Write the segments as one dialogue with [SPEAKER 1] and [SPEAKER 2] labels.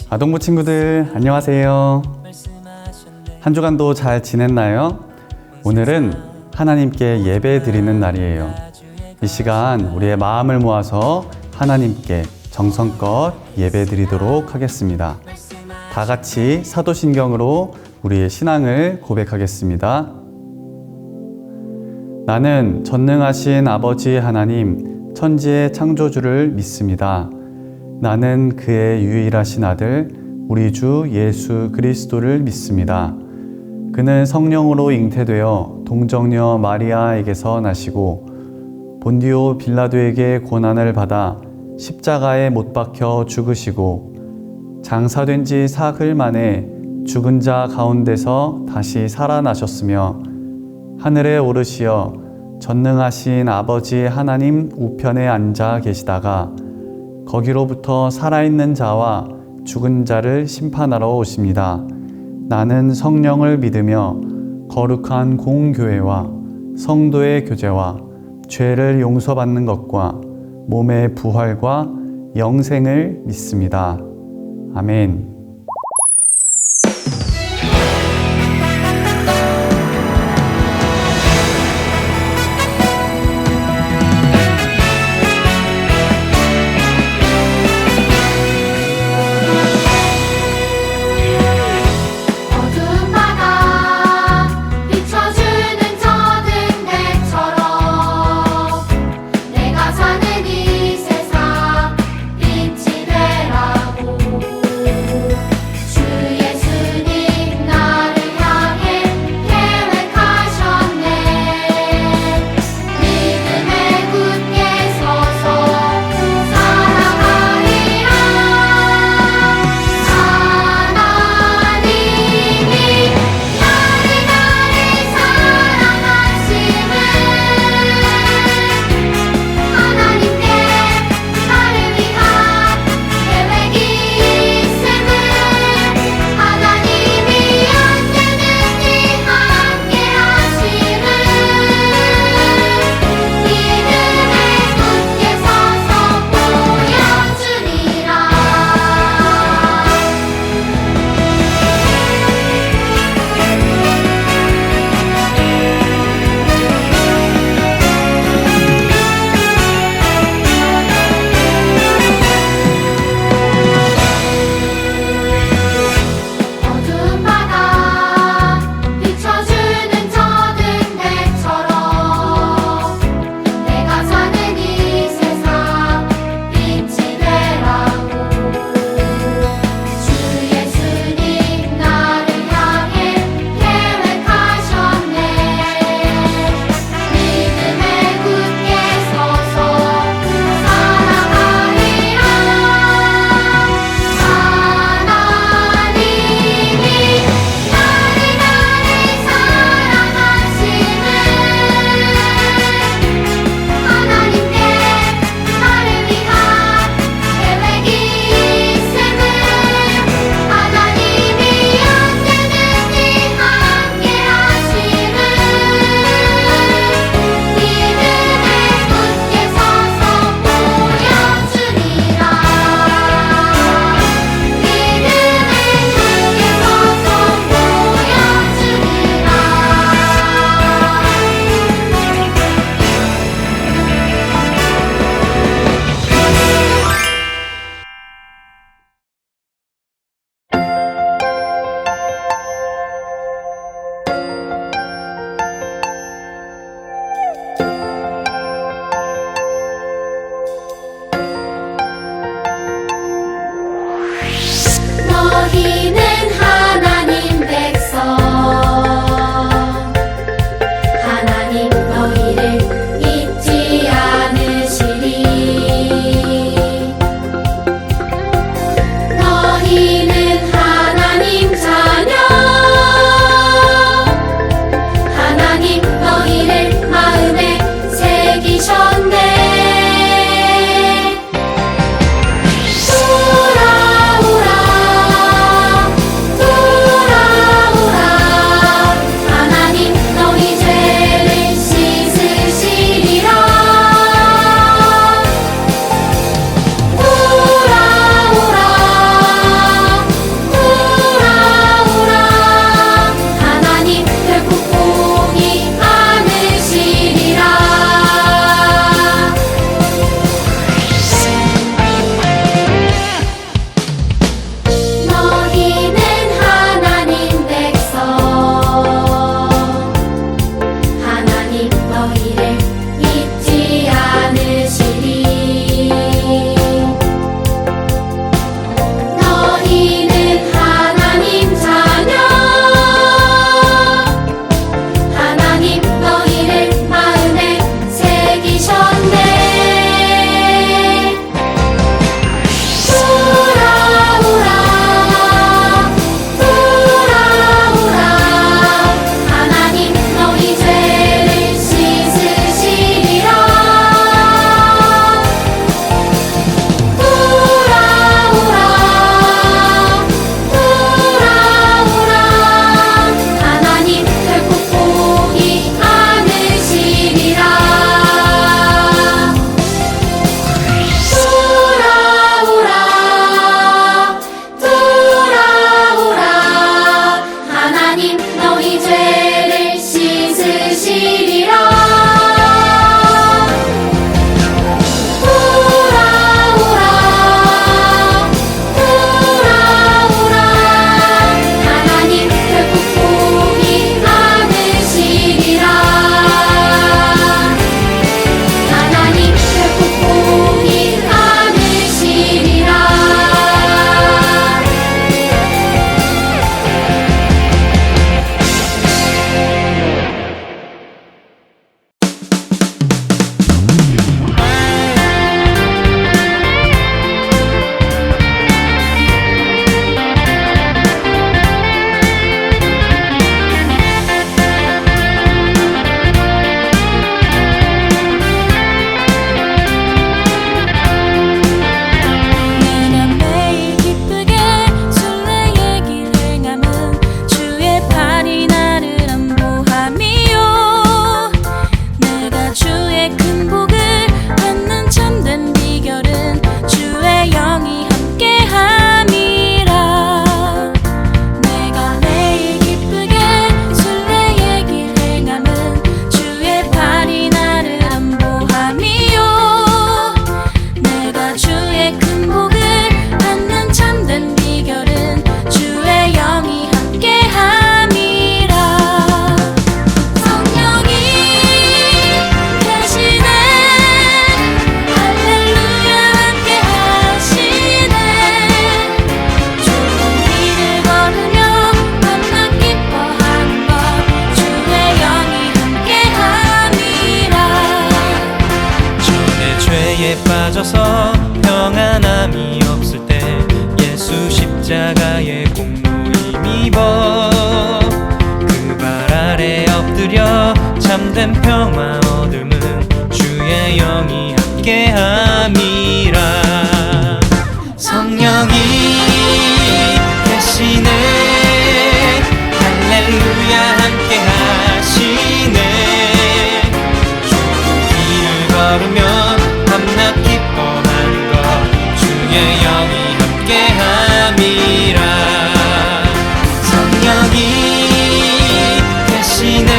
[SPEAKER 1] 아동부 친구들 안녕하세요. 한 주간도 잘 지냈나요? 오늘은 하나님께 예배 드리는 날이에요. 이 시간 우리의 마음을 모아서 하나님께 정성껏 예배 드리도록 하겠습니다. 다 같이 사도신경으로 우리의 신앙을 고백하겠습니다. 나는 전능하신 아버지 하나님, 천지의 창조주를 믿습니다. 나는 그의 유일하신 아들, 우리 주 예수 그리스도를 믿습니다. 그는 성령으로 잉태되어 동정녀 마리아에게서 나시고 본디오 빌라도에게 고난을 받아 십자가에 못 박혀 죽으시고 장사된 지 사흘 만에 죽은 자 가운데서 다시 살아나셨으며 하늘에 오르시어 전능하신 아버지 하나님 우편에 앉아 계시다가 거기로부터 살아있는 자와 죽은 자를 심판하러 오십니다. 나는 성령을 믿으며 거룩한 공교회와 성도의 교제와 죄를 용서받는 것과 몸의 부활과 영생을 믿습니다. 아멘.
[SPEAKER 2] 힘들어서 평안함이 없을 때 예수 십자가의 공로 힘입어 그 발 아래 엎드려 참된 평화 얻음은 주의 영이 함께함이라. 성령이 계시네 할렐루야 함께 하시네. 길을 걸으며 밤낮 기뻐하는 것 주의 영이 함께 함이라. 성령이 계시네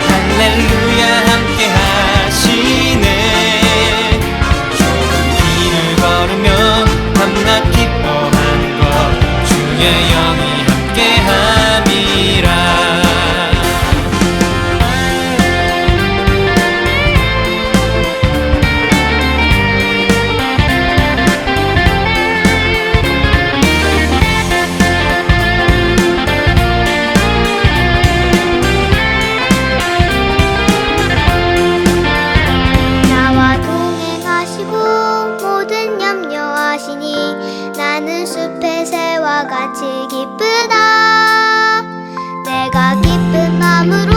[SPEAKER 2] 할렐루야 함께 하시네. 길을 걸으며 밤낮 기뻐하는 것 주의 영이 함께 함이라.
[SPEAKER 3] 나와 동행하시고 모든 염려하시니 나는 숲의 새와 같이 기쁘다. 내가 기쁜 마음으로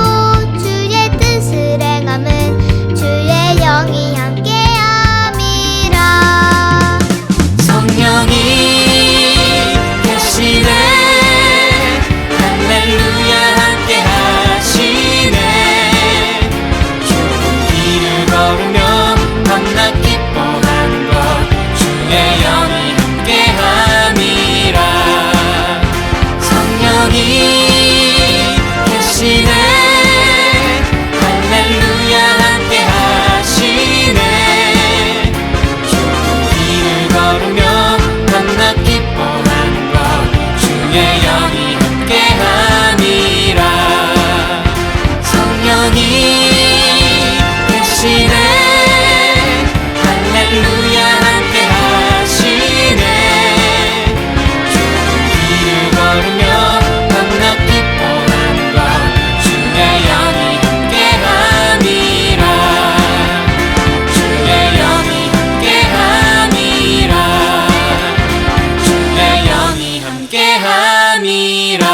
[SPEAKER 3] 주의 뜻을 행함은 주의 영이 함께함이라.
[SPEAKER 2] 성령이 계시네 할렐루야 함께 하시네. 좋은 길을 걸으며 밤낮 기뻐하는 것 주의 영이 함께 함이라. 성령이 계시네 할렐루야 함께 하시네. 좋은 길을 걸으며 밤낮 기뻐하는 것 주의 영이 함께 함이라. 성령이 계시네 할렐루야 함께 하시네. 좋은 길을 걸으며 밤낮 기뻐하는 것 주의 영이 함께 함이라. 주의 영이 함께 함이라. 주의 영이 함께 함이라.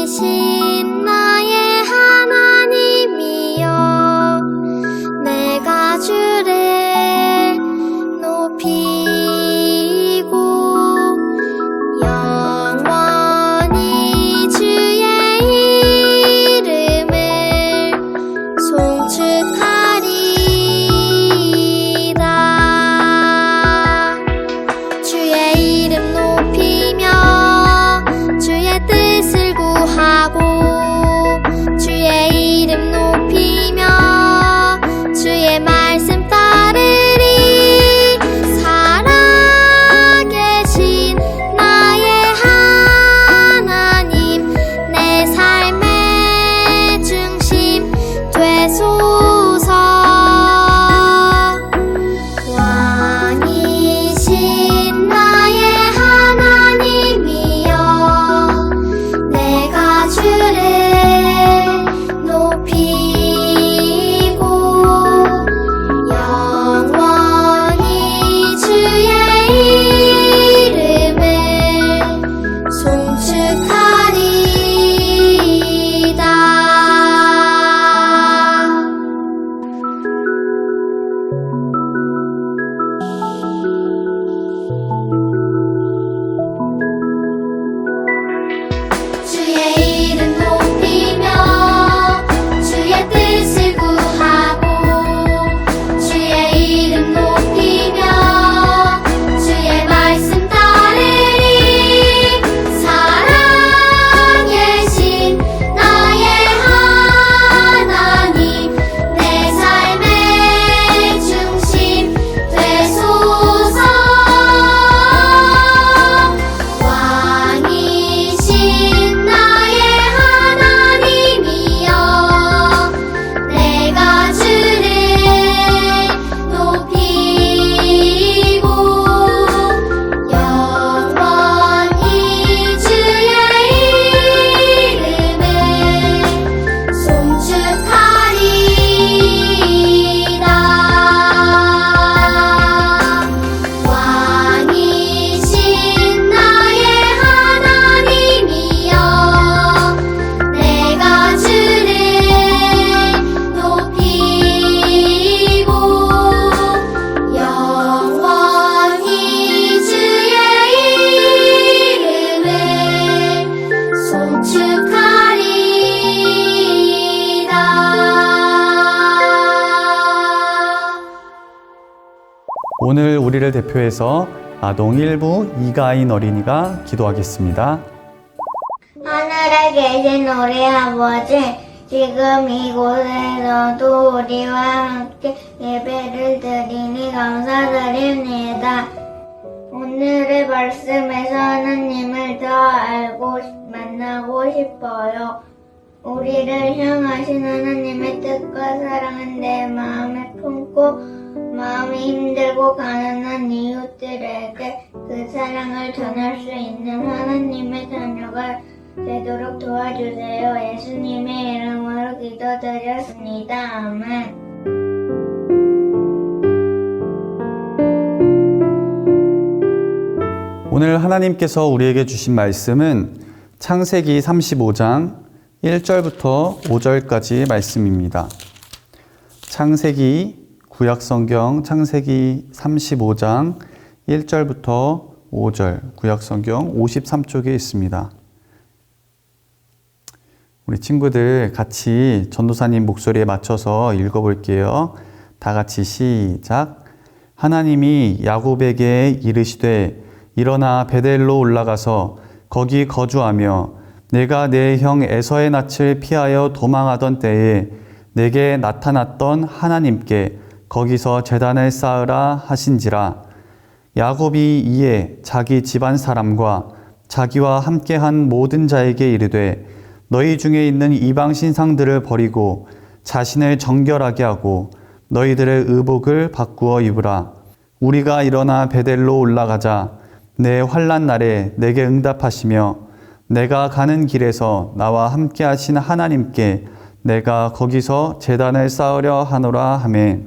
[SPEAKER 3] 왕이신 나의 하나님이여 내가 주를 높이고 영원히 주의 이름을 송축하리라. 주의 이름 높이며 주의 뜻을
[SPEAKER 1] 오늘 우리를 대표해서 아동 1부 이가인 어린이가 기도하겠습니다.
[SPEAKER 3] 하늘에 계신 우리 아버지, 지금 이곳에서도 우리와 함께 예배를 드리니 감사드립니다. 오늘의 말씀에서 하나님을 더 알고 만나고 싶어요. 우리를 향하신 하나님의 뜻과 사랑은 내 마음에 품고 마음이 힘들고 가난한 이웃들에게 그 사랑을 전할 수 있는 하나님의 자녀가 되도록 도와주세요. 예수님의 이름으로 기도드렸습니다. 아멘.
[SPEAKER 1] 오늘 하나님께서 우리에게 주신 말씀은 창세기 35장 1절부터 5절까지 말씀입니다. 창세기 구약성경 창세기 35장 1절부터 5절 구약성경 53쪽에 있습니다. 우리 친구들 같이 전도사님 목소리에 맞춰서 읽어볼게요. 다 같이 시작. 하나님이 야곱에게 이르시되 일어나 베델로 올라가서 거기 거주하며 내가 내 형 에서의 낯을 피하여 도망하던 때에 내게 나타났던 하나님께 거기서 제단을 쌓으라 하신지라. 야곱이 이에 자기 집안 사람과 자기와 함께한 모든 자에게 이르되 너희 중에 있는 이방 신상들을 버리고 자신을 정결하게 하고 너희들의 의복을 바꾸어 입으라. 우리가 일어나 베델로 올라가자. 내 환난 날에 내게 응답하시며 내가 가는 길에서 나와 함께 하신 하나님께 내가 거기서 제단을 쌓으려 하노라 하매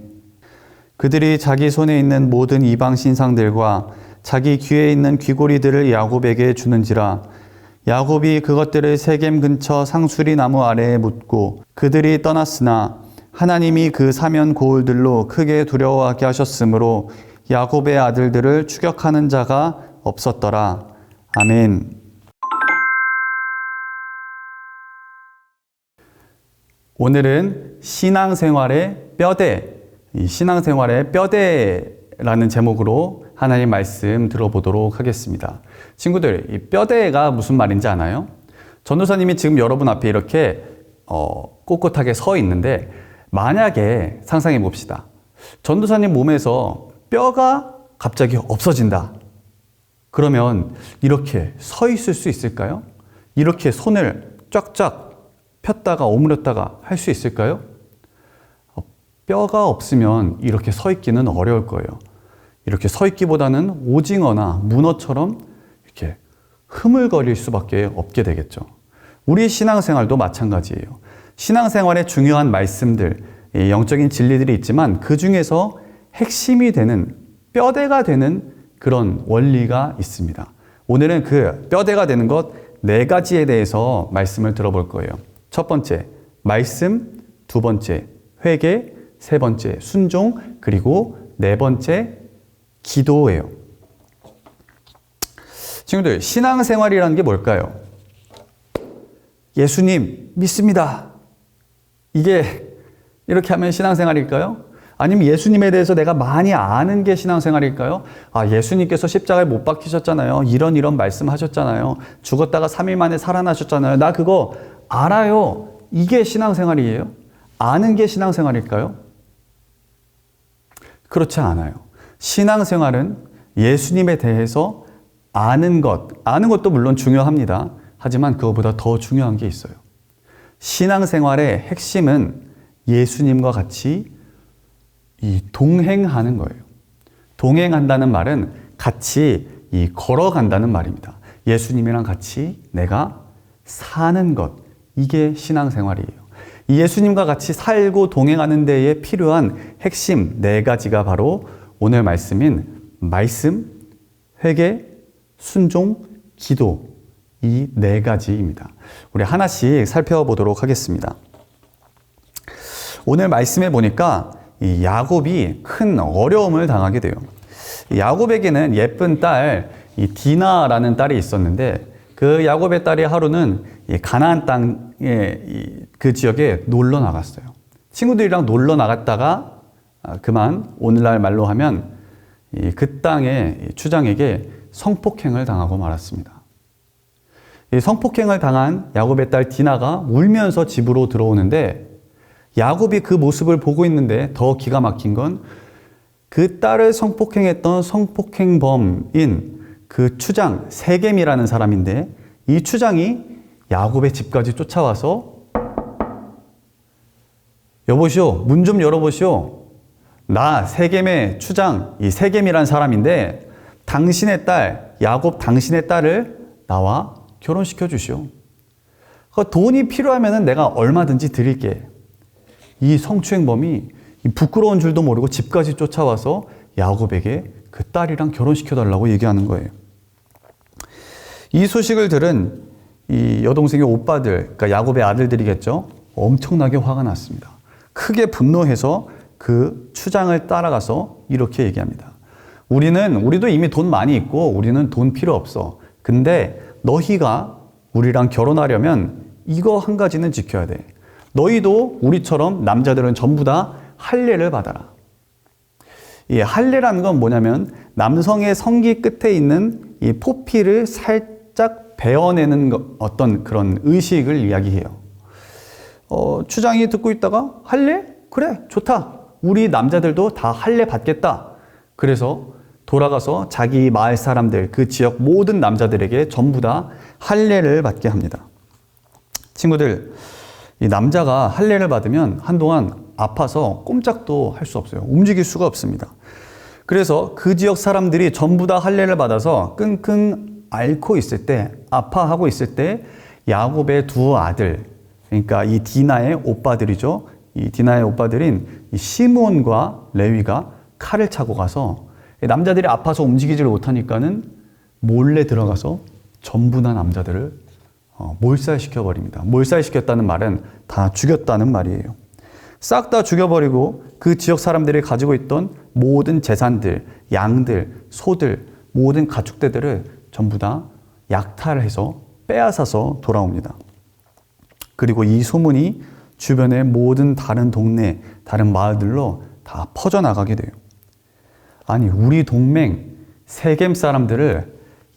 [SPEAKER 1] 그들이 자기 손에 있는 모든 이방 신상들과 자기 귀에 있는 귀고리들을 야곱에게 주는지라. 야곱이 그것들을 세겜 근처 상수리 나무 아래에 묻고 그들이 떠났으나 하나님이 그 사면 고울들로 크게 두려워하게 하셨으므로 야곱의 아들들을 추격하는 자가 없었더라. 아멘. 오늘은 신앙생활의 뼈대, 이 신앙생활의 뼈대라는 제목으로 하나님 말씀 들어보도록 하겠습니다. 친구들, 이 뼈대가 무슨 말인지 아나요? 전도사님이 지금 여러분 앞에 이렇게 꼿꼿하게 서 있는데 만약에 상상해 봅시다. 전도사님 몸에서 뼈가 갑자기 없어진다. 그러면 이렇게 서 있을 수 있을까요? 이렇게 손을 쫙쫙 폈다가 오므렸다가 할 수 있을까요? 뼈가 없으면 이렇게 서 있기는 어려울 거예요. 이렇게 서 있기보다는 오징어나 문어처럼 이렇게 흐물거릴 수밖에 없게 되겠죠. 우리 신앙생활도 마찬가지예요. 신앙생활에 중요한 말씀들, 영적인 진리들이 있지만 그 중에서 핵심이 되는 뼈대가 되는 그런 원리가 있습니다. 오늘은 그 뼈대가 되는 것 4가지에 대해서 말씀을 들어볼 거예요. 첫 번째, 말씀. 두 번째, 회개. 세 번째, 순종. 그리고 네 번째, 기도예요. 친구들, 신앙생활이라는 게 뭘까요? 예수님 믿습니다. 이게 이렇게 하면 신앙생활일까요? 아니면 예수님에 대해서 내가 많이 아는 게 신앙생활일까요? 아, 예수님께서 십자가에 못 박히셨잖아요. 이런 말씀하셨잖아요. 죽었다가 3일 만에 살아나셨잖아요. 나 그거 알아요. 이게 신앙생활이에요? 아는 게 신앙생활일까요? 그렇지 않아요. 신앙생활은 예수님에 대해서 아는 것도 물론 중요합니다. 하지만 그것보다 더 중요한 게 있어요. 신앙생활의 핵심은 예수님과 같이 동행하는 거예요. 동행한다는 말은 같이 걸어간다는 말입니다. 예수님이랑 같이 내가 사는 것, 이게 신앙생활이에요. 예수님과 같이 살고 동행하는 데에 필요한 핵심 4가지가 바로 오늘 말씀인 말씀, 회개, 순종, 기도, 이 4가지입니다. 우리 하나씩 살펴보도록 하겠습니다. 오늘 말씀에 보니까 이 야곱이 큰 어려움을 당하게 돼요. 야곱에게는 예쁜 딸, 이 디나라는 딸이 있었는데 그 야곱의 딸이 하루는 이 가나안 땅의 그 지역에 놀러 나갔어요. 친구들이랑 놀러 나갔다가 그만 오늘날 말로 하면 그 땅의 추장에게 성폭행을 당하고 말았습니다. 이 성폭행을 당한 야곱의 딸 디나가 울면서 집으로 들어오는데 야곱이 그 모습을 보고 있는데 더 기가 막힌 건 그 딸을 성폭행했던 성폭행범인 그 추장 세겜이라는 사람인데 이 추장이 야곱의 집까지 쫓아와서 여보시오, 문 좀 열어보시오. 나 세겜의 추장 이 세겜이라는 사람인데 당신의 딸 야곱 당신의 딸을 나와 결혼시켜 주시오. 돈이 필요하면 내가 얼마든지 드릴게. 이 성추행범이 부끄러운 줄도 모르고 집까지 쫓아와서 야곱에게 그 딸이랑 결혼시켜 달라고 얘기하는 거예요. 이 소식을 들은 이 여동생의 오빠들, 그러니까 야곱의 아들들이겠죠. 엄청나게 화가 났습니다. 크게 분노해서 그 추장을 따라가서 이렇게 얘기합니다. 우리도 이미 돈 많이 있고 우리는 돈 필요 없어. 근데 너희가 우리랑 결혼하려면 이거 한 가지는 지켜야 돼. 너희도 우리처럼 남자들은 전부 다 할례를 받아라. 이 할례라는 건 뭐냐면 남성의 성기 끝에 있는 이 포피를 살짝 베어내는 어떤 그런 의식을 이야기해요. 추장이 듣고 있다가 할례? 그래, 좋다. 우리 남자들도 다 할례 받겠다. 그래서 돌아가서 자기 마을 사람들, 그 지역 모든 남자들에게 전부 다 할례를 받게 합니다. 친구들, 이 남자가 할례를 받으면 한동안 아파서 꼼짝도 할 수 없어요. 움직일 수가 없습니다. 그래서 그 지역 사람들이 전부 다 할례를 받아서 끙끙 앓고 있을 때, 아파하고 있을 때 야곱의 두 아들, 그러니까 이 디나의 오빠들이죠. 이 디나의 오빠들인 이 시므온과 레위가 칼을 차고 가서 남자들이 아파서 움직이지를 못하니까는 몰래 들어가서 전부 다 남자들을 몰살시켜버립니다. 몰살시켰다는 말은 다 죽였다는 말이에요. 싹 다 죽여버리고 그 지역 사람들이 가지고 있던 모든 재산들, 양들, 소들, 모든 가축대들을 전부 다 약탈을 해서 빼앗아서 돌아옵니다. 그리고 이 소문이 주변의 모든 다른 동네, 다른 마을들로 다 퍼져나가게 돼요. 아니, 우리 동맹 세겜 사람들을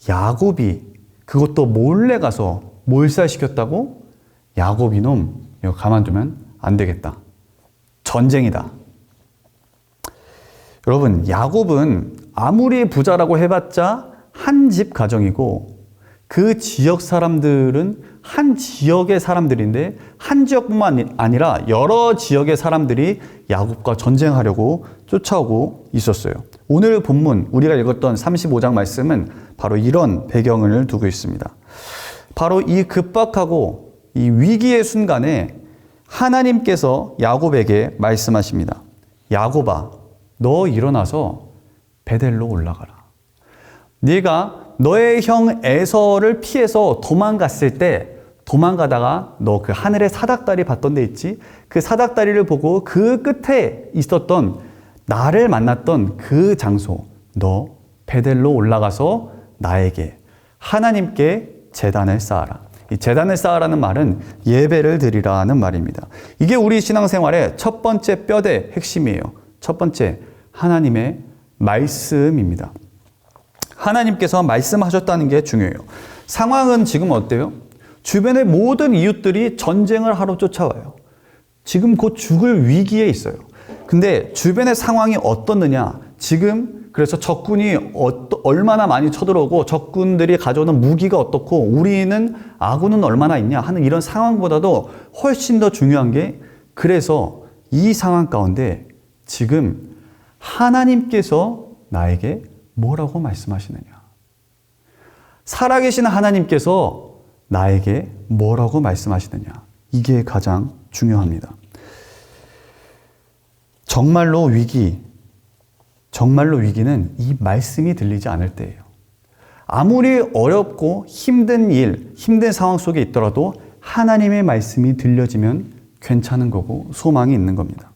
[SPEAKER 1] 야곱이 그것도 몰래 가서 몰살시켰다고? 야곱 이놈, 이거 가만두면 안 되겠다. 전쟁이다. 여러분, 야곱은 아무리 부자라고 해봤자 한 집 가정이고 그 지역 사람들은 한 지역의 사람들인데 한 지역뿐만 아니라 여러 지역의 사람들이 야곱과 전쟁하려고 쫓아오고 있었어요. 오늘 본문 우리가 읽었던 35장 말씀은 바로 이런 배경을 두고 있습니다. 바로 이 급박하고 이 위기의 순간에 하나님께서 야곱에게 말씀하십니다. 야곱아, 너 일어나서 베델로 올라가라. 네가 너의 형 에서를 피해서 도망갔을 때 도망가다가 너 그 하늘의 사닥다리 봤던 데 있지? 그 사닥다리를 보고 그 끝에 있었던 나를 만났던 그 장소, 너 베델로 올라가서 나에게 하나님께 제단을 쌓아라. 이 제단을 쌓으라는 말은 예배를 드리라는 말입니다. 이게 우리 신앙생활의 첫 번째 뼈대 핵심이에요. 첫 번째, 하나님의 말씀입니다. 하나님께서 말씀하셨다는 게 중요해요. 상황은 지금 어때요? 주변의 모든 이웃들이 전쟁을 하러 쫓아와요. 지금 곧 죽을 위기에 있어요. 근데 주변의 상황이 어떻느냐? 지금 그래서 적군이 얼마나 많이 쳐들어오고 적군들이 가져오는 무기가 어떻고 우리는 아군은 얼마나 있냐 하는 이런 상황보다도 훨씬 더 중요한 게, 그래서 이 상황 가운데 지금 하나님께서 나에게 뭐라고 말씀하시느냐? 살아계신 하나님께서 나에게 뭐라고 말씀하시느냐? 이게 가장 중요합니다. 정말로 위기는 이 말씀이 들리지 않을 때예요. 아무리 어렵고 힘든 일, 힘든 상황 속에 있더라도 하나님의 말씀이 들려지면 괜찮은 거고 소망이 있는 겁니다.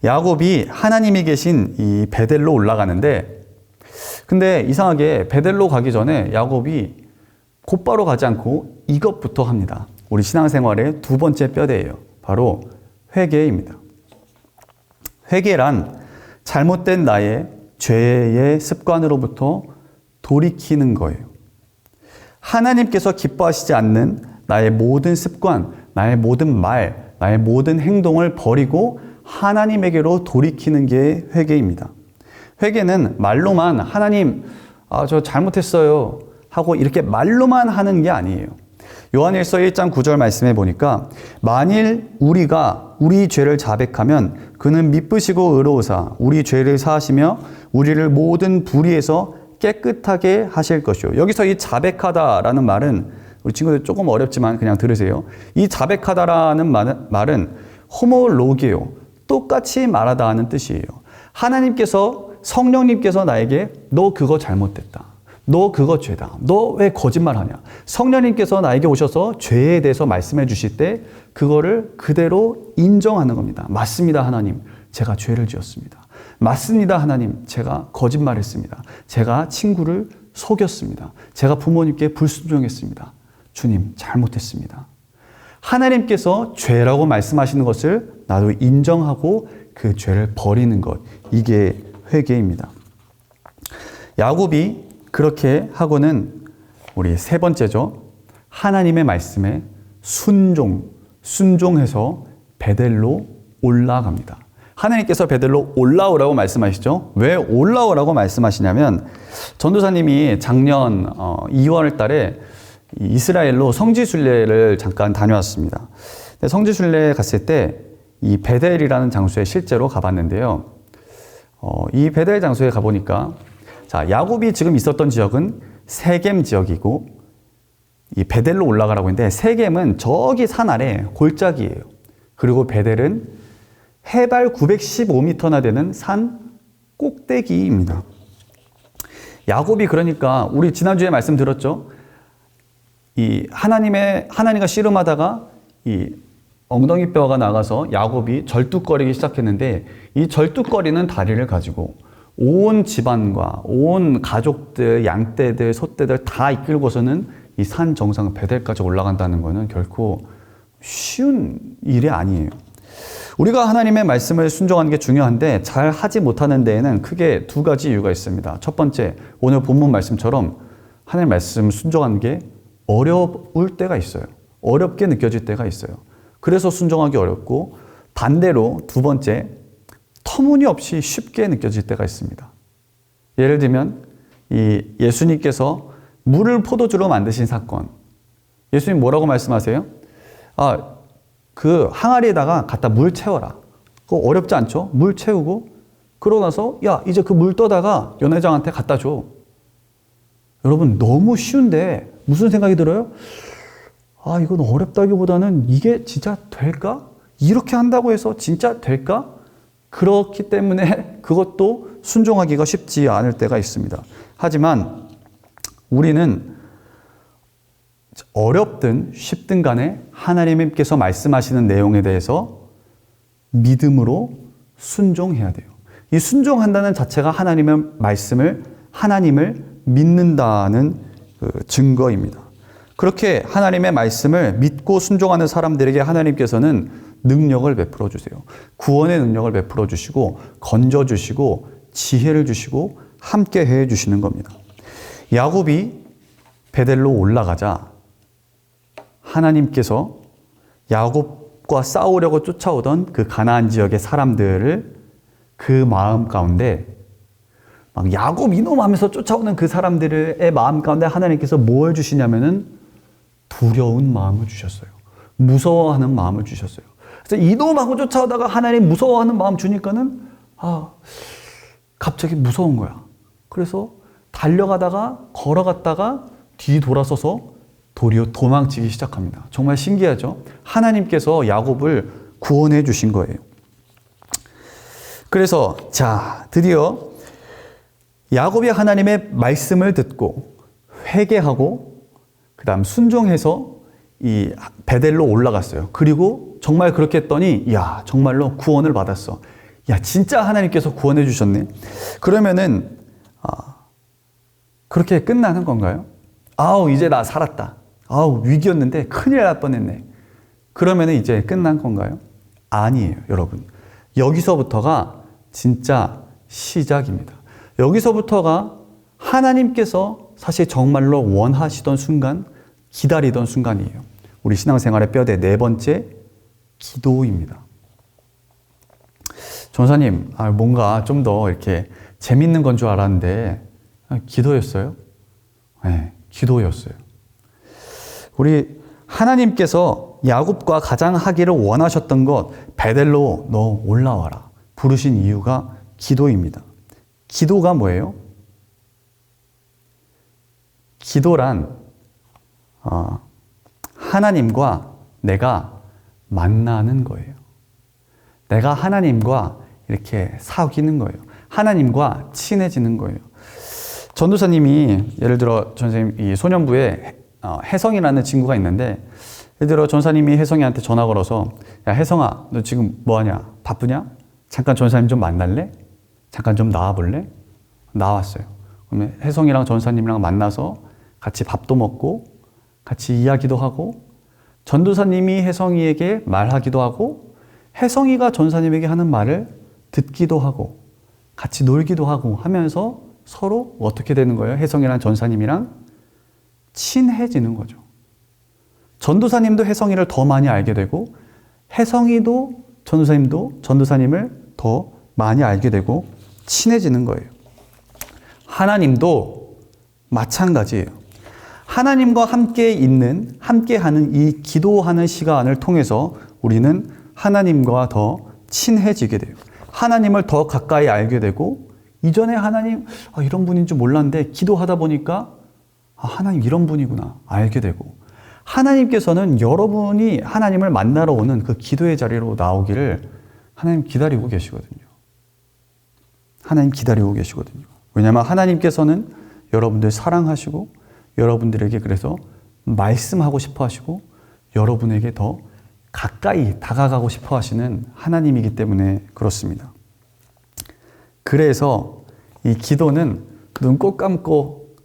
[SPEAKER 1] 야곱이 하나님이 계신 이 베델로 올라가는데, 근데 이상하게 베델로 가기 전에 야곱이 곧바로 가지 않고 이것부터 합니다. 우리 신앙생활의 두 번째 뼈대예요. 바로 회개입니다. 회개란 잘못된 나의 죄의 습관으로부터 돌이키는 거예요. 하나님께서 기뻐하시지 않는 나의 모든 습관, 나의 모든 말, 나의 모든 행동을 버리고 하나님에게로 돌이키는 게 회개입니다. 회개는 말로만 하나님, 저 잘못했어요 하고 이렇게 말로만 하는 게 아니에요. 요한일서 1장 9절 말씀해 보니까 만일 우리가 우리 죄를 자백하면 그는 미쁘시고 의로우사 우리 죄를 사하시며 우리를 모든 불의에서 깨끗하게 하실 것이요. 여기서 이 자백하다라는 말은 우리 친구들 조금 어렵지만 그냥 들으세요. 이 자백하다라는 말은 호모로게요. 똑같이 말하다 하는 뜻이에요. 하나님께서 성령님께서 나에게 너 그거 잘못됐다. 너 그거 죄다. 너 왜 거짓말하냐. 성령님께서 나에게 오셔서 죄에 대해서 말씀해 주실 때 그거를 그대로 인정하는 겁니다. 맞습니다, 하나님. 제가 죄를 지었습니다. 맞습니다, 하나님. 제가 거짓말했습니다. 제가 친구를 속였습니다. 제가 부모님께 불순종했습니다. 주님, 잘못했습니다. 하나님께서 죄라고 말씀하시는 것을 나도 인정하고 그 죄를 버리는 것. 이게 회개입니다. 야곱이 그렇게 하고는 우리 세 번째죠. 하나님의 말씀에 순종해서 베델로 올라갑니다. 하나님께서 베델로 올라오라고 말씀하시죠. 왜 올라오라고 말씀하시냐면 전도사님이 작년 2월 달에 이스라엘로 성지순례를 잠깐 다녀왔습니다. 성지순례 갔을 때 이 베델이라는 장소에 실제로 가봤는데요. 이 베델 장소에 가보니까 자, 야곱이 지금 있었던 지역은 세겜 지역이고 이 베델로 올라가라고 했는데 세겜은 저기 산 아래 골짜기예요. 그리고 베델은 해발 915m나 되는 산 꼭대기입니다. 야곱이 그러니까 우리 지난주에 말씀드렸죠. 이 하나님과 씨름하다가 이 엉덩이 뼈가 나가서 야곱이 절뚝거리기 시작했는데 이 절뚝거리는 다리를 가지고 온 집안과 온 가족들, 양떼들, 소떼들 다 이끌고서는 이 산 정상 베델까지 올라간다는 것은 결코 쉬운 일이 아니에요. 우리가 하나님의 말씀을 순종하는 게 중요한데 잘 하지 못하는 데에는 크게 두 가지 이유가 있습니다. 첫 번째, 오늘 본문 말씀처럼 하나님의 말씀 순종하는 게 어려울 때가 있어요. 어렵게 느껴질 때가 있어요. 그래서 순종하기 어렵고 반대로 두 번째, 터무니없이 쉽게 느껴질 때가 있습니다. 예를 들면 이 예수님께서 물을 포도주로 만드신 사건. 예수님 뭐라고 말씀하세요? 그 항아리에다가 갖다 물 채워라. 그거 어렵지 않죠? 물 채우고 그러고 나서 야 이제 그 물 떠다가 연회장한테 갖다 줘. 여러분 너무 쉬운데 무슨 생각이 들어요? 이건 어렵다기보다는 이게 진짜 될까? 이렇게 한다고 해서 진짜 될까? 그렇기 때문에 그것도 순종하기가 쉽지 않을 때가 있습니다. 하지만 우리는 어렵든 쉽든 간에 하나님께서 말씀하시는 내용에 대해서 믿음으로 순종해야 돼요. 이 순종한다는 자체가 하나님의 말씀을, 하나님을 믿는다는 증거입니다. 그렇게 하나님의 말씀을 믿고 순종하는 사람들에게 하나님께서는 능력을 베풀어 주세요. 구원의 능력을 베풀어 주시고 건져 주시고 지혜를 주시고 함께 해 주시는 겁니다. 야곱이 베델로 올라가자 하나님께서 야곱과 싸우려고 쫓아오던 그 가나안 지역의 사람들을 그 마음 가운데 막 야곱 이놈 하면서 쫓아오는 그 사람들의 마음 가운데 하나님께서 뭘 주시냐면은 두려운 마음을 주셨어요. 무서워하는 마음을 주셨어요. 그래서 이놈하고 쫓아오다가 하나님 무서워하는 마음 주니까는 갑자기 무서운 거야. 그래서 달려가다가 걸어갔다가 뒤 돌아서서 도리어 도망치기 시작합니다. 정말 신기하죠? 하나님께서 야곱을 구원해 주신 거예요. 그래서 자, 드디어 야곱이 하나님의 말씀을 듣고 회개하고 그 다음 순종해서 이 베델로 올라갔어요. 그리고 정말 그렇게 했더니 야 정말로 구원을 받았어. 야 진짜 하나님께서 구원해 주셨네. 그러면은 그렇게 끝나는 건가요? 이제 나 살았다. 위기였는데 큰일 날 뻔했네. 그러면은 이제 끝난 건가요? 아니에요, 여러분. 여기서부터가 진짜 시작입니다. 여기서부터가 하나님께서 사실 정말로 원하시던 순간, 기다리던 순간이에요. 우리 신앙생활의 뼈대 네 번째, 기도입니다. 전사님, 뭔가 좀 더 이렇게 재밌는 건 줄 알았는데 기도였어요? 네, 기도였어요. 우리 하나님께서 야곱과 가장 하기를 원하셨던 것, 베델로 너 올라와라 부르신 이유가 기도입니다. 기도가 뭐예요? 기도란 하나님과 내가 만나는 거예요. 내가 하나님과 이렇게 사귀는 거예요. 하나님과 친해지는 거예요. 전도사님이 예를 들어 전선생님 이 소년부에 혜성이라는 친구가 있는데, 예를 들어 전사님이 혜성이한테 전화 걸어서 야 혜성아 너 지금 뭐하냐? 바쁘냐? 잠깐 전사님 좀 만날래? 잠깐 좀 나와볼래? 나왔어요. 그러면 혜성이랑 전사님이랑 만나서 같이 밥도 먹고 같이 이야기도 하고, 전도사님이 혜성이에게 말하기도 하고 혜성이가 전사님에게 하는 말을 듣기도 하고 같이 놀기도 하고 하면서 서로 어떻게 되는 거예요? 혜성이랑 전사님이랑 친해지는 거죠. 전도사님도 혜성이를 더 많이 알게 되고 혜성이도 전도사님도 전도사님을 더 많이 알게 되고 친해지는 거예요. 하나님도 마찬가지예요. 하나님과 함께 있는, 함께 하는 이 기도하는 시간을 통해서 우리는 하나님과 더 친해지게 돼요. 하나님을 더 가까이 알게 되고, 이전에 하나님 이런 분인 줄 몰랐는데 기도하다 보니까 하나님 이런 분이구나 알게 되고, 하나님께서는 여러분이 하나님을 만나러 오는 그 기도의 자리로 나오기를 하나님 기다리고 계시거든요. 하나님 기다리고 계시거든요. 왜냐하면 하나님께서는 여러분들 사랑하시고 여러분들에게 그래서 말씀하고 싶어 하시고 여러분에게 더 가까이 다가가고 싶어 하시는 하나님이기 때문에 그렇습니다. 그래서 이 기도는 눈 꼭 감고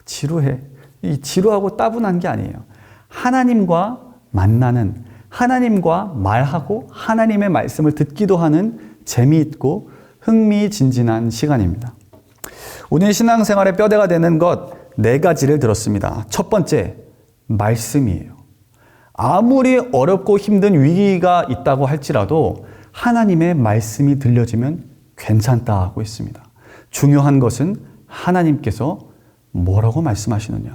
[SPEAKER 1] 지루해. 이 지루하고 따분한 게 아니에요. 하나님과 만나는, 하나님과 말하고 하나님의 말씀을 듣기도 하는 재미있고 흥미진진한 시간입니다. 오늘 신앙생활의 뼈대가 되는 것 4가지를 들었습니다. 첫 번째, 말씀이에요. 아무리 어렵고 힘든 위기가 있다고 할지라도 하나님의 말씀이 들려지면 괜찮다 하고 있습니다. 중요한 것은 하나님께서 뭐라고 말씀하시느냐,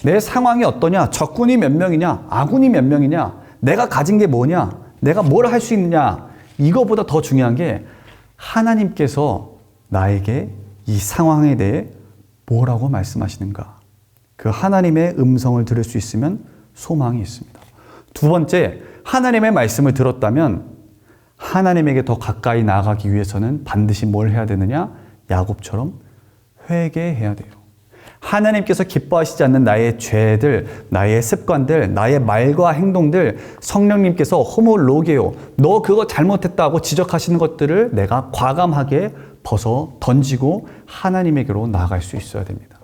[SPEAKER 1] 내 상황이 어떠냐, 적군이 몇 명이냐, 아군이 몇 명이냐, 내가 가진 게 뭐냐, 내가 뭘 할 수 있느냐, 이거보다 더 중요한 게 하나님께서 나에게 이 상황에 대해 뭐라고 말씀하시는가. 그 하나님의 음성을 들을 수 있으면 소망이 있습니다. 두 번째, 하나님의 말씀을 들었다면 하나님에게 더 가까이 나아가기 위해서는 반드시 뭘 해야 되느냐? 야곱처럼 회개해야 돼요. 하나님께서 기뻐하시지 않는 나의 죄들, 나의 습관들, 나의 말과 행동들, 성령님께서 호모로게요, 너 그거 잘못했다고 지적하시는 것들을 내가 과감하게 벗어 던지고 하나님에게로 나아갈 수 있어야 됩니다.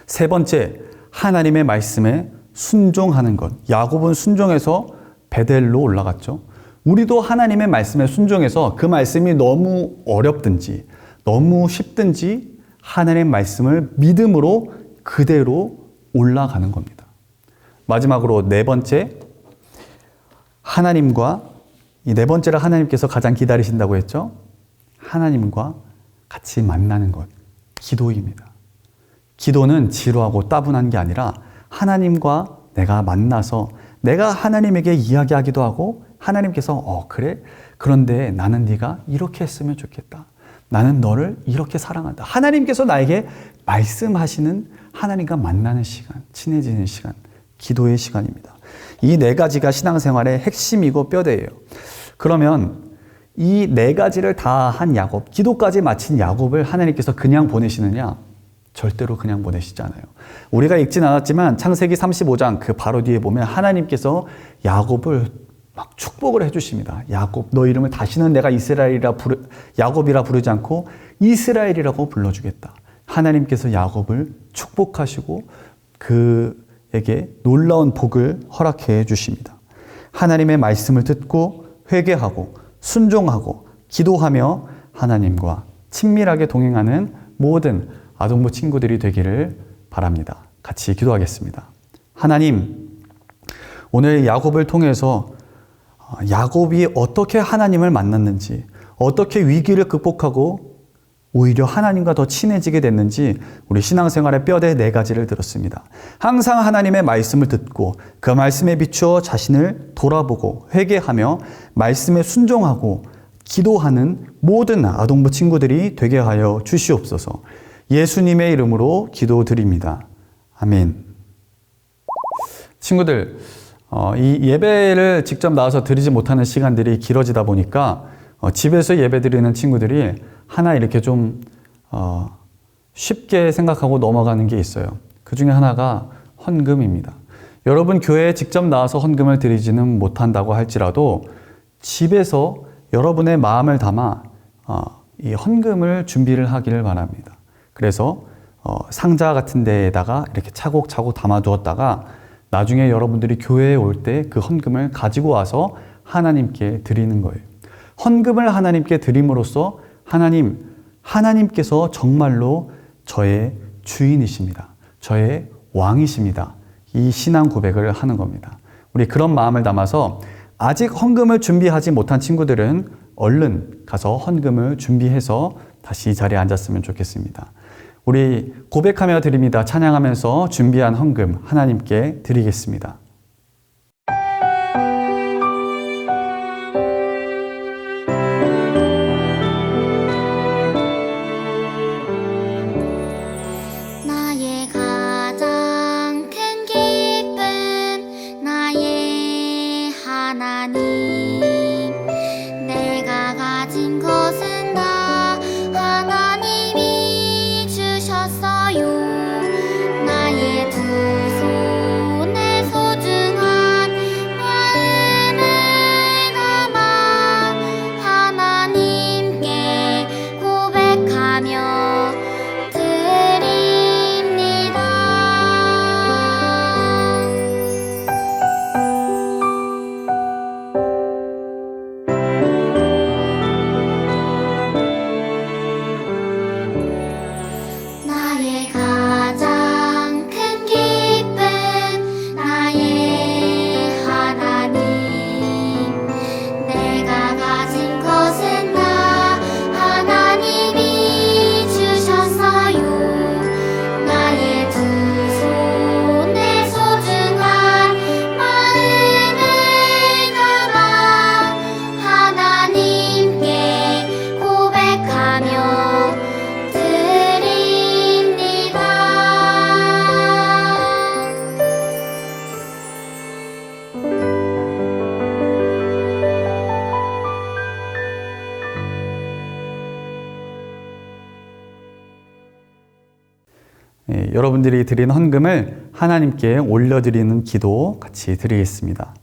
[SPEAKER 1] 세 번째, 하나님의 말씀에 순종하는 것. 야곱은 순종해서 베델로 올라갔죠. 우리도 하나님의 말씀에 순종해서 그 말씀이 너무 어렵든지 너무 쉽든지 하나님의 말씀을 믿음으로 그대로 올라가는 겁니다. 마지막으로 4번째, 하나님과, 이 4번째를 하나님께서 가장 기다리신다고 했죠. 하나님과 같이 만나는 것, 기도입니다. 기도는 지루하고 따분한 게 아니라 하나님과 내가 만나서 내가 하나님에게 이야기하기도 하고, 하나님께서 그래? 그런데 나는 네가 이렇게 했으면 좋겠다. 나는 너를 이렇게 사랑한다. 하나님께서 나에게 말씀하시는, 하나님과 만나는 시간, 친해지는 시간, 기도의 시간입니다. 이 4가지가 신앙생활의 핵심이고 뼈대예요. 그러면 이 4가지를 다 한 야곱, 기도까지 마친 야곱을 하나님께서 그냥 보내시느냐? 절대로 그냥 보내시지 않아요. 우리가 읽진 않았지만 창세기 35장 그 바로 뒤에 보면 하나님께서 야곱을 막 축복을 해주십니다. 야곱, 너 이름을 다시는 내가 야곱이라 부르지 않고 이스라엘이라고 불러주겠다. 하나님께서 야곱을 축복하시고 그에게 놀라운 복을 허락해 주십니다. 하나님의 말씀을 듣고 회개하고 순종하고 기도하며 하나님과 친밀하게 동행하는 모든 아동부 친구들이 되기를 바랍니다. 같이 기도하겠습니다. 하나님, 오늘 야곱을 통해서 야곱이 어떻게 하나님을 만났는지, 어떻게 위기를 극복하고 오히려 하나님과 더 친해지게 됐는지 우리 신앙생활의 뼈대 4가지를 들었습니다. 항상 하나님의 말씀을 듣고 그 말씀에 비추어 자신을 돌아보고 회개하며 말씀에 순종하고 기도하는 모든 아동부 친구들이 되게 하여 주시옵소서. 예수님의 이름으로 기도드립니다. 아멘. 친구들, 이 예배를 직접 나와서 드리지 못하는 시간들이 길어지다 보니까 집에서 예배 드리는 친구들이 하나 이렇게 좀 쉽게 생각하고 넘어가는 게 있어요. 그 중에 하나가 헌금입니다. 여러분 교회에 직접 나와서 헌금을 드리지는 못한다고 할지라도 집에서 여러분의 마음을 담아 이 헌금을 준비를 하기를 바랍니다. 그래서 상자 같은 데에다가 이렇게 차곡차곡 담아두었다가 나중에 여러분들이 교회에 올 때 그 헌금을 가지고 와서 하나님께 드리는 거예요. 헌금을 하나님께 드림으로써 하나님께서 정말로 저의 주인이십니다. 저의 왕이십니다. 이 신앙 고백을 하는 겁니다. 우리 그런 마음을 담아서 아직 헌금을 준비하지 못한 친구들은 얼른 가서 헌금을 준비해서 다시 이 자리에 앉았으면 좋겠습니다. 우리 고백하며 드립니다. 찬양하면서 준비한 헌금 하나님께 드리겠습니다.
[SPEAKER 3] 나의 가장 큰 기쁨 나의 하나님 내가 가진 것은 다 하나님이 주셨어요. 나의 두 손에 소중한 마음을 담아 하나님께 고백하며 드립니다. 나의 가장 큰 기쁨 나의 하나님 내가 가진 것은 다 하나님이 주셨어요. 나의 두 손에 소중한 마음을 담아 하나님께 고백하며 드립니다.
[SPEAKER 1] 여러분들이 드린 헌금을 하나님께 올려드리는 기도 같이 드리겠습니다.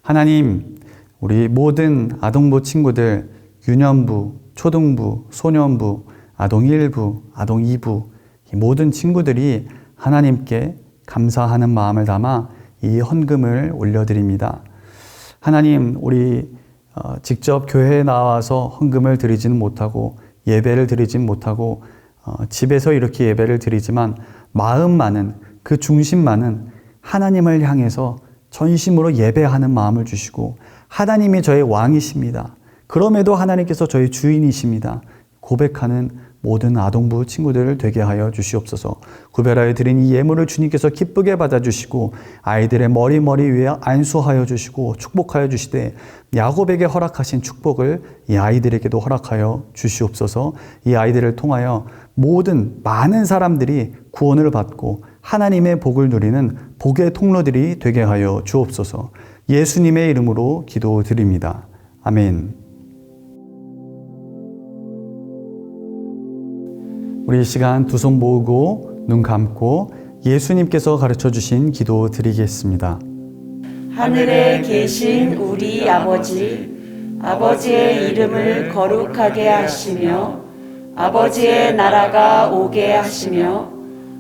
[SPEAKER 1] 하나님, 우리 모든 아동부 친구들, 유년부, 초등부, 소년부, 아동 1부, 아동 2부, 이 모든 친구들이 하나님께 감사하는 마음을 담아 이 헌금을 올려드립니다. 하나님, 우리 직접 교회에 나와서 헌금을 드리지는 못하고 예배를 드리진 못하고 집에서 이렇게 예배를 드리지만 마음만은, 그 중심만은 하나님을 향해서 전심으로 예배하는 마음을 주시고 하나님이 저의 왕이십니다. 그럼에도 하나님께서 저의 주인이십니다. 고백하는 모든 아동부 친구들을 되게 하여 주시옵소서. 구별하여 드린 이 예물을 주님께서 기쁘게 받아주시고 아이들의 머리 위에 안수하여 주시고 축복하여 주시되 야곱에게 허락하신 축복을 이 아이들에게도 허락하여 주시옵소서. 이 아이들을 통하여 모든 많은 사람들이 구원을 받고 하나님의 복을 누리는 복의 통로들이 되게 하여 주옵소서. 예수님의 이름으로 기도드립니다. 아멘. 우리 이 시간 두 손 모으고 눈 감고 예수님께서 가르쳐 주신 기도 드리겠습니다.
[SPEAKER 4] 하늘에 계신 우리 아버지, 아버지의 이름을 거룩하게 하시며 아버지의 나라가 오게 하시며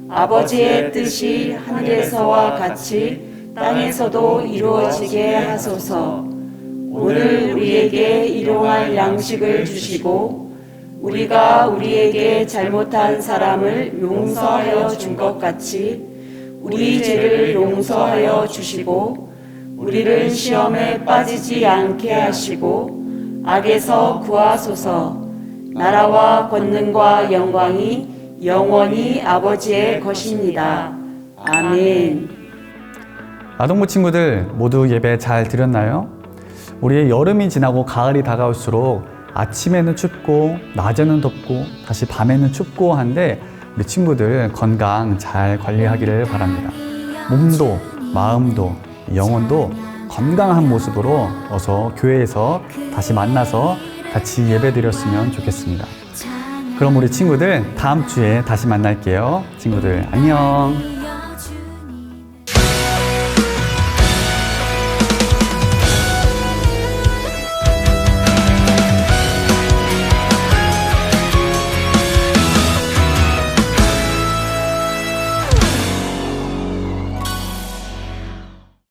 [SPEAKER 4] 아버지의 뜻이 하늘에서와 같이 땅에서도 이루어지게 하소서. 오늘 우리에게 일용할 양식을 주시고 우리가 우리에게 잘못한 사람을 용서하여 준 것 같이 우리 죄를 용서하여 주시고 우리를 시험에 빠지지 않게 하시고 악에서 구하소서. 나라와 권능과 영광이 영원히 아버지의 것입니다. 아멘.
[SPEAKER 1] 아동부 친구들 모두 예배 잘 드렸나요? 우리의 여름이 지나고 가을이 다가올수록 아침에는 춥고 낮에는 덥고 다시 밤에는 춥고 한데 우리 친구들 건강 잘 관리하기를 바랍니다. 몸도 마음도 영혼도 건강한 모습으로 어서 교회에서 다시 만나서 같이 예배 드렸으면 좋겠습니다. 그럼 우리 친구들 다음 주에 다시 만날게요. 친구들 안녕.